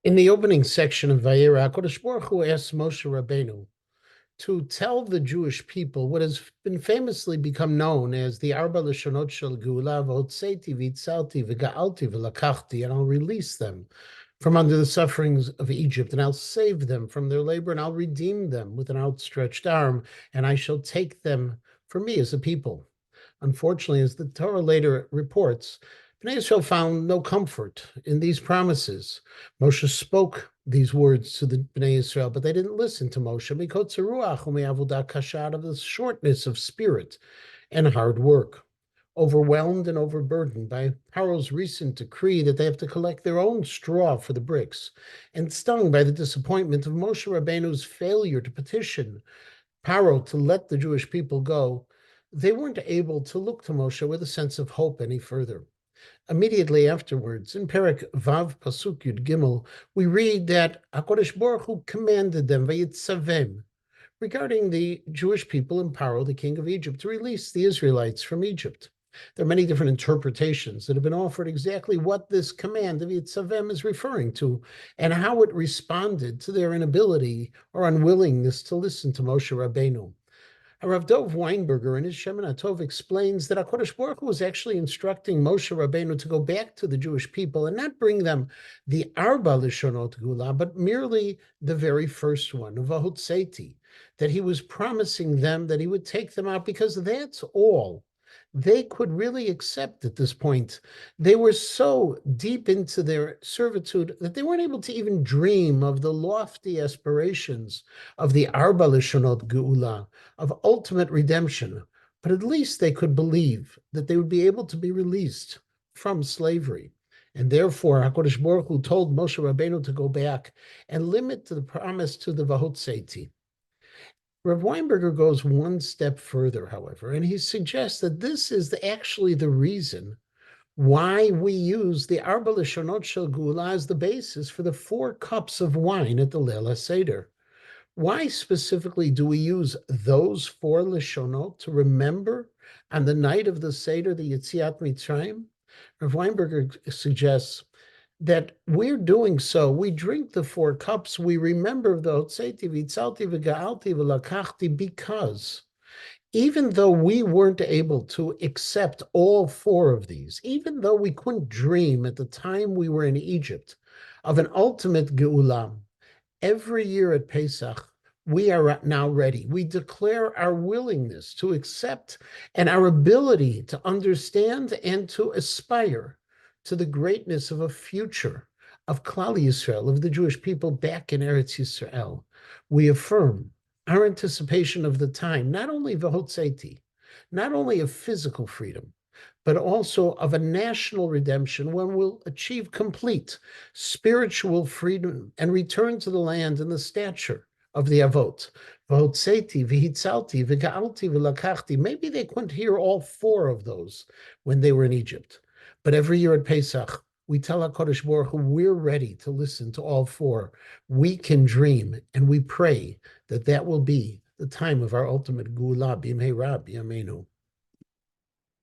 In the opening section of Vayera, HaKadosh Baruch Hu asks Moshe Rabbeinu to tell the Jewish people what has been famously become known as the Arba Lashonot Shel Geula, V'hotzeti v'Yitzalti v'Ga'alti v'Lakachti, and I'll release them from under the sufferings of Egypt, and I'll save them from their labor, and I'll redeem them with an outstretched arm, and I shall take them for me as a people. Unfortunately, as the Torah later reports, Bnei Yisrael found no comfort in these promises. Moshe spoke these words to the Bnei Yisrael, but they didn't listen to Moshe because of the shortness of spirit and hard work. Overwhelmed and overburdened by Paro's recent decree that they have to collect their own straw for the bricks, and stung by the disappointment of Moshe Rabbeinu's failure to petition Paro to let the Jewish people go, they weren't able to look to Moshe with a sense of hope any further. Immediately afterwards, in Perek Vav Pasuk Yud Gimel, we read that HaKadosh Baruch Hu commanded them, Vayitzavem, regarding the Jewish people and Paro, the king of Egypt, to release the Israelites from Egypt. There are many different interpretations that have been offered exactly what this command of Yitzavem is referring to and how it responded to their inability or unwillingness to listen to Moshe Rabbeinu. Rav Dov Weinberger in his Shemin HaTov explains that HaKadosh Baruch Hu was actually instructing Moshe Rabbeinu to go back to the Jewish people and not bring them the Arba Lishonot Gula, but merely the very first one, Vahotzeti, that he was promising them that he would take them out because that's all they could really accept at this point. They were so deep into their servitude that they weren't able to even dream of the lofty aspirations of the Arba Lishonot Geula, of ultimate redemption. But at least they could believe that they would be able to be released from slavery. And therefore, HaKadosh Baruch Hu told Moshe Rabbeinu to go back and limit the promise to the Vahotzeti. Rav Weinberger goes one step further, however, and he suggests that this is actually the reason why we use the Arba Lishonot Shel Geula as the basis for the 4 cups of wine at the Leil HaSeder. Why specifically do we use those 4 Lishonot to remember on the night of the Seder, the Yetziat Mitzrayim? Rav Weinberger suggests that we're doing so. We drink the 4 cups. We remember the Hotzeti v'Yitzalti v'Ga'alti v'Lakachti because even though we weren't able to accept all 4 of these, even though we couldn't dream at the time we were in Egypt of an ultimate Geula, every year at Pesach, we are now ready. We declare our willingness to accept and our ability to understand and to aspire to the greatness of a future of Klal Yisrael, of the Jewish people back in Eretz Yisrael. We affirm our anticipation of the time, not only Vahotzeti, not only of physical freedom, but also of a national redemption when we'll achieve complete spiritual freedom and return to the land in the stature of the Avot. Vahotzeti, v'Hitzalti, v'Ga'alti, v'Lakachti. Maybe they couldn't hear all 4 of those when they were in Egypt. But every year at Pesach, we tell HaKadosh Baruch Hu we're ready to listen to all 4. We can dream, and we pray that that will be the time of our ultimate Geula b'Mehera b'Yameinu.